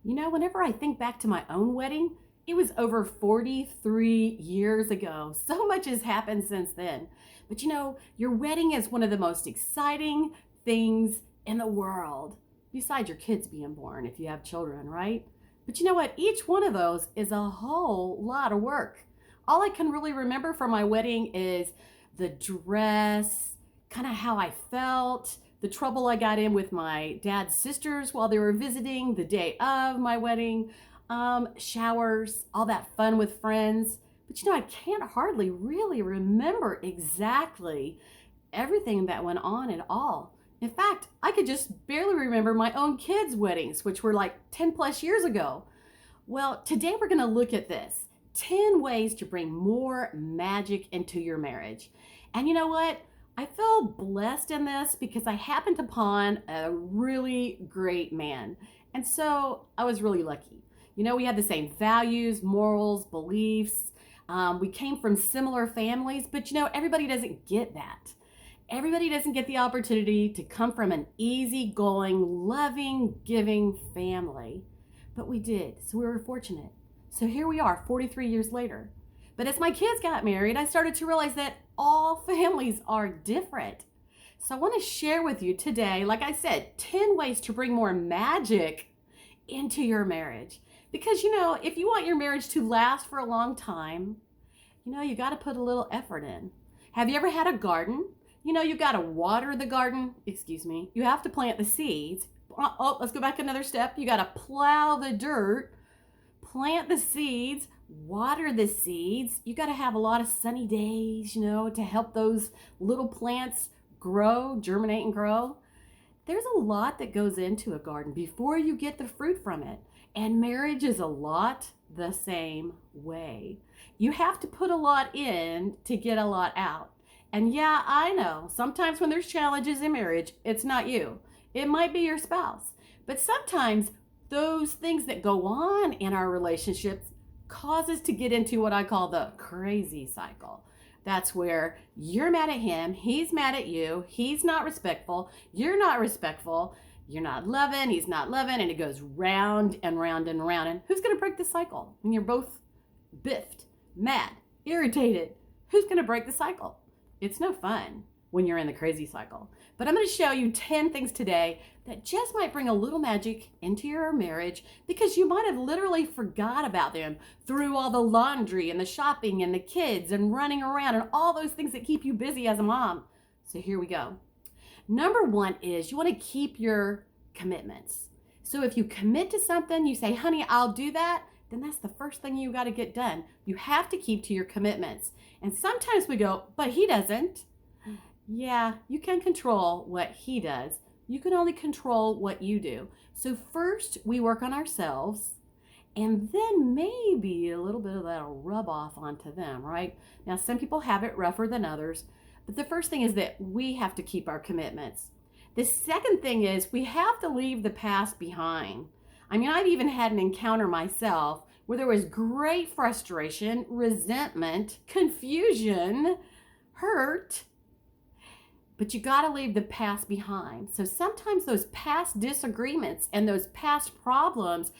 Whenever I think back to my own wedding, it was over 43 years ago. So much has happened since then. But your wedding is one of the most exciting things in the world, besides your kids being born if you have children, right? But you know what? Each one of those is a whole lot of work. All I can really remember from my wedding is the dress, kind of how I felt, the trouble I got in with my dad's sisters while they were visiting the day of my wedding, showers, all that fun with friends. But I can't hardly really remember exactly everything that went on at all. In fact, I could just barely remember my own kids' weddings, which were like 10 plus years ago. Well, today we're going to look at this 10 ways to bring more magic into your marriage. And you know what? I feel blessed in this because I happened upon a really great man. And so I was really lucky. We had the same values, morals, beliefs. We came from similar families, but everybody doesn't get that. Everybody doesn't get the opportunity to come from an easygoing, loving, giving family. But we did, so we were fortunate. So here we are, 43 years later. But as my kids got married, I started to realize that all families are different. So I want to share with you today, like I said, 10 ways to bring more magic into your marriage. Because, if you want your marriage to last for a long time, you got to put a little effort in. Have you ever had a garden? You've got to water the garden. Excuse me. You have to plant the seeds. Oh, let's go back another step. You got to plow the dirt, plant the seeds, water the seeds. You got to have a lot of sunny days, to help those little plants grow, germinate, and grow. There's a lot that goes into a garden before you get the fruit from it. And marriage is a lot the same way. You have to put a lot in to get a lot out. And yeah, I know, sometimes when there's challenges in marriage, it's not you. It might be your spouse. But sometimes those things that go on in our relationships cause us to get into what I call the crazy cycle. That's where you're mad at him, he's mad at you, he's not respectful, you're not respectful, you're not loving, he's not loving, and it goes round and round and round. And who's going to break the cycle? When you're both biffed, mad, irritated, who's going to break the cycle? It's no fun when you're in the crazy cycle. But I'm going to show you 10 things today that just might bring a little magic into your marriage because you might have literally forgot about them through all the laundry and the shopping and the kids and running around and all those things that keep you busy as a mom. So here we go. Number one is you want to keep your commitments. So if you commit to something, you say, honey, I'll do that, then that's the first thing you got to get done. You have to keep to your commitments. And sometimes we go, but he doesn't. Yeah, you can control what he does. You can only control what you do. So first we work on ourselves, and then maybe a little bit of that'll rub off onto them, right? Now, some people have it rougher than others, but the first thing is that we have to keep our commitments. The second thing is we have to leave the past behind. I've even had an encounter myself where there was great frustration, resentment, confusion, hurt, but you got to leave the past behind. So sometimes those past disagreements and those past problems,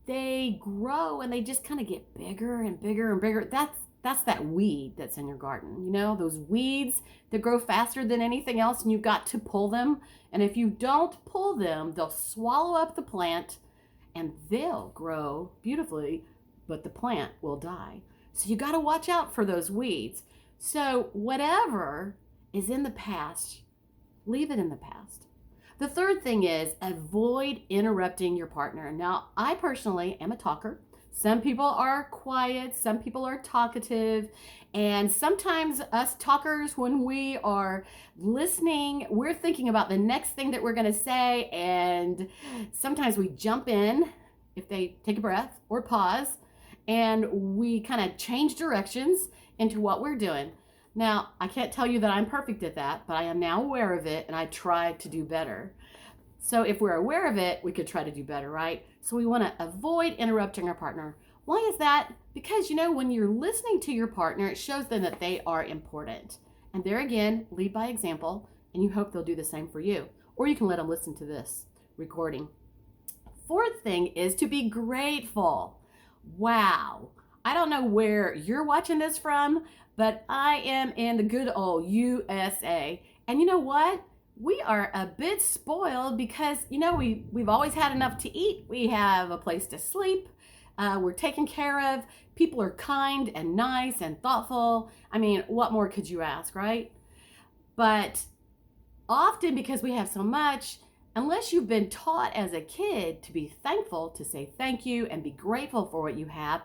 they grow and they just kind of get bigger and bigger and bigger. That's that weed that's in your garden. Those weeds that grow faster than anything else, and you've got to pull them. And if you don't pull them, they'll swallow up the plant and they'll grow beautifully, but the plant will die. So you got to watch out for those weeds. So whatever is in the past, leave it in the past. The third thing is avoid interrupting your partner. Now, I personally am a talker. Some people are quiet, some people are talkative, and sometimes us talkers, when we are listening, we're thinking about the next thing that we're going to say, and sometimes we jump in if they take a breath or pause, and we kind of change directions into what we're doing. Now, I can't tell you that I'm perfect at that, but I am now aware of it, and I try to do better. So if we're aware of it, we could try to do better, right? So we want to avoid interrupting our partner. Why is that? Because, when you're listening to your partner, it shows them that they are important. And there again, lead by example, and you hope they'll do the same for you. Or you can let them listen to this recording. fourth thing is to be grateful. Wow. I don't know where you're watching this from, but I am in the good old USA. And you know what? We are a bit spoiled because, we've always had enough to eat. We have a place to sleep. We're taken care of. People are kind and nice and thoughtful. I mean, what more could you ask, right? But often because we have so much, unless you've been taught as a kid to be thankful, to say thank you and be grateful for what you have,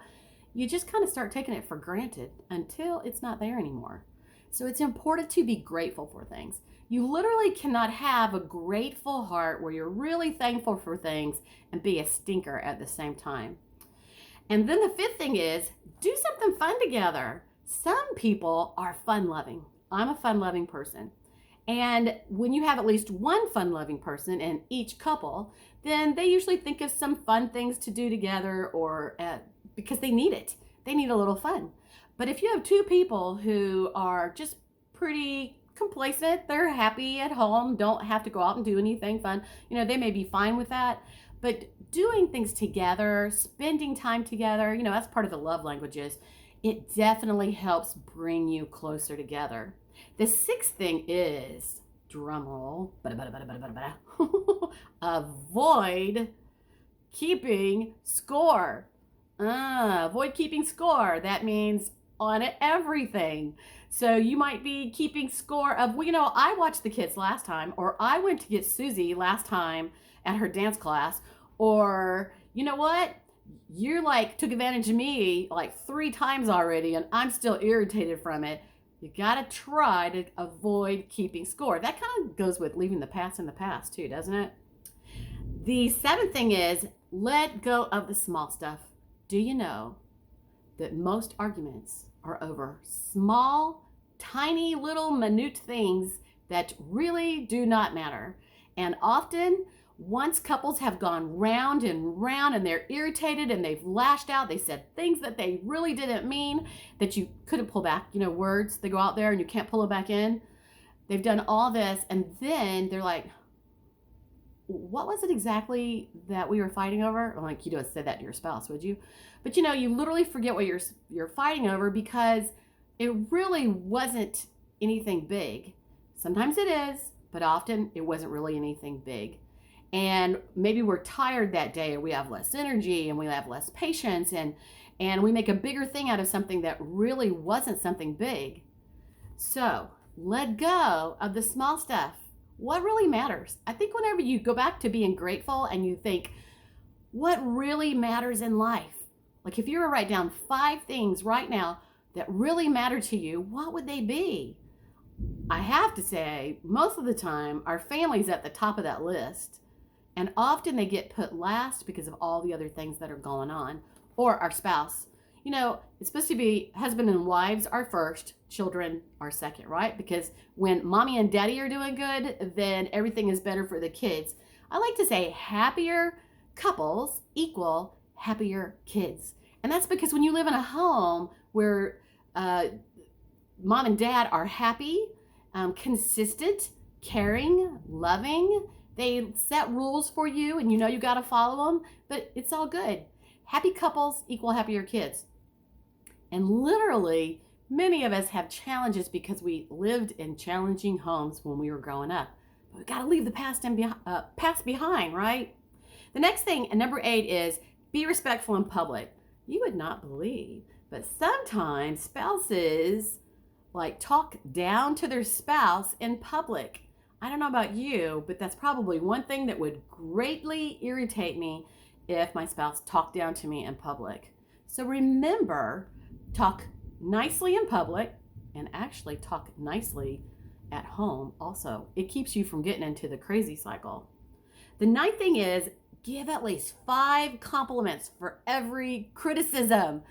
you just kind of start taking it for granted until it's not there anymore. So it's important to be grateful for things. You literally cannot have a grateful heart where you're really thankful for things and be a stinker at the same time. And then the fifth thing is do something fun together. Some people are fun-loving. I'm a fun-loving person. And when you have at least one fun-loving person in each couple, then they usually think of some fun things to do together or because they need it. They need a little fun. But if you have two people who are just pretty complacent, they're happy at home, don't have to go out and do anything fun, they may be fine with that. But doing things together, spending time together, that's part of the love languages. It definitely helps bring you closer together. The sixth thing is, drum roll, avoid keeping score. Avoid keeping score. That means on everything. So you might be keeping score of, I watched the kids last time, or I went to get Susie last time at her dance class, or you know what? You took advantage of me 3 times already and I'm still irritated from it. You gotta try to avoid keeping score. That kind of goes with leaving the past in the past too, doesn't it? The seventh thing is let go of the small stuff. Do you know that most arguments are over small, tiny, little, minute things that really do not matter? And often, once couples have gone round and round and they're irritated and they've lashed out, they said things that they really didn't mean that you couldn't pull back, words, they go out there and you can't pull them back in. They've done all this and then they're like, what was it exactly that we were fighting over? You don't say that to your spouse, would you? But you literally forget what you're fighting over because it really wasn't anything big. Sometimes it is, but often it wasn't really anything big. And maybe we're tired that day, or we have less energy and we have less patience, and we make a bigger thing out of something that really wasn't something big. So let go of the small stuff. What really matters? I think whenever you go back to being grateful and you think, what really matters in life? If you were to write down 5 things right now that really matter to you, what would they be? I have to say, most of the time, our family's at the top of that list. And often they get put last because of all the other things that are going on. Or our spouse. It's supposed to be husband and wives are first, children are second, right? Because when mommy and daddy are doing good, then everything is better for the kids. I like to say happier couples equal happier kids. And that's because when you live in a home where mom and dad are happy, consistent, caring, loving, they set rules for you and you got to follow them, but it's all good. Happy couples equal happier kids. And literally, many of us have challenges because we lived in challenging homes when we were growing up. But we got to leave the past behind, right? The next thing, number 8, is be respectful in public. You would not believe, but sometimes spouses talk down to their spouse in public. I don't know about you, but that's probably one thing that would greatly irritate me if my spouse talked down to me in public. So remember, talk nicely in public and actually talk nicely at home also. It keeps you from getting into the crazy cycle. The 9th thing is give at least 5 compliments for every criticism.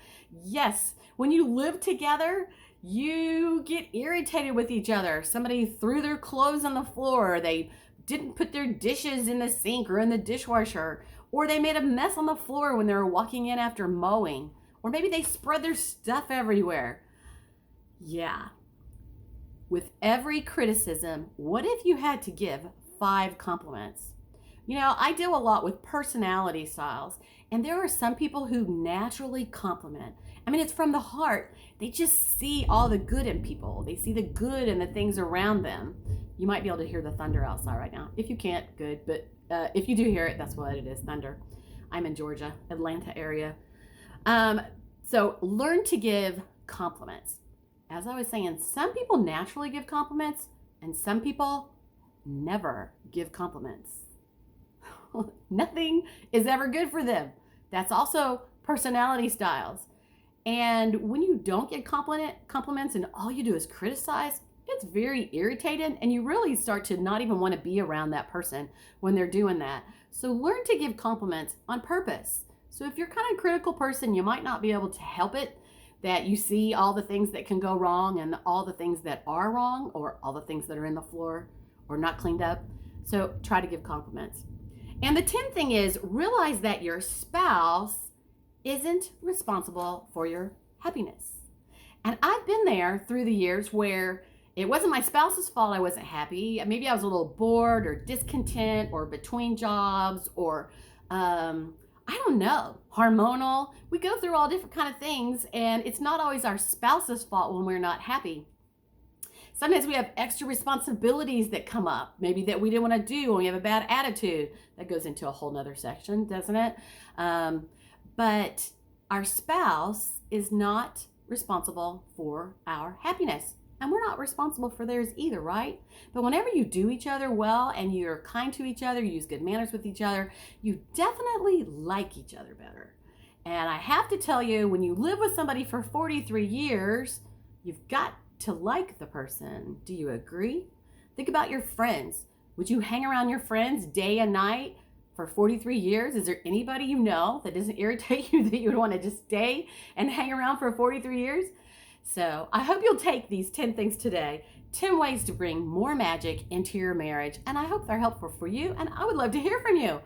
Yes, when you live together, you get irritated with each other. Somebody threw their clothes on the floor. They didn't put their dishes in the sink or in the dishwasher. Or they made a mess on the floor when they were walking in after mowing. Or maybe they spread their stuff everywhere. Yeah. With every criticism, what if you had to give 5 compliments? You know, I deal a lot with personality styles, and there are some people who naturally compliment. I mean, it's from the heart. They just see all the good in people. They see the good in the things around them. You might be able to hear the thunder outside right now. If you can't, good. But if you do hear it, that's what it is, thunder. I'm in Georgia, Atlanta area. So learn to give compliments. As I was saying, some people naturally give compliments, and some people never give compliments. Nothing is ever good for them. That's also personality styles. And when you don't get compliments and all you do is criticize, it's very irritating, and you really start to not even want to be around that person when they're doing that. So learn to give compliments on purpose. So if you're kind of a critical person, you might not be able to help it that you see all the things that can go wrong and all the things that are wrong, or all the things that are in the floor or not cleaned up. So try to give compliments. And the 10th thing is realize that your spouse isn't responsible for your happiness. And I've been there through the years where it wasn't my spouse's fault I wasn't happy. Maybe I was a little bored or discontent or between jobs or I don't know, hormonal. We go through all different kind of things, and it's not always our spouse's fault when we're not happy. Sometimes we have extra responsibilities that come up, maybe that we didn't want to do when we have a bad attitude. That goes into a whole nother section, doesn't it? But our spouse is not responsible for our happiness. And we're not responsible for theirs either, right? But whenever you do each other well and you're kind to each other, you use good manners with each other, you definitely like each other better. And I have to tell you, when you live with somebody for 43 years, you've got to like the person. Do you agree? Think about your friends. Would you hang around your friends day and night for 43 years? Is there anybody you know that doesn't irritate you that you would want to just stay and hang around for 43 years? So I hope you'll take these 10 things today, 10 ways to bring more magic into your marriage. And I hope they're helpful for you. And I would love to hear from you.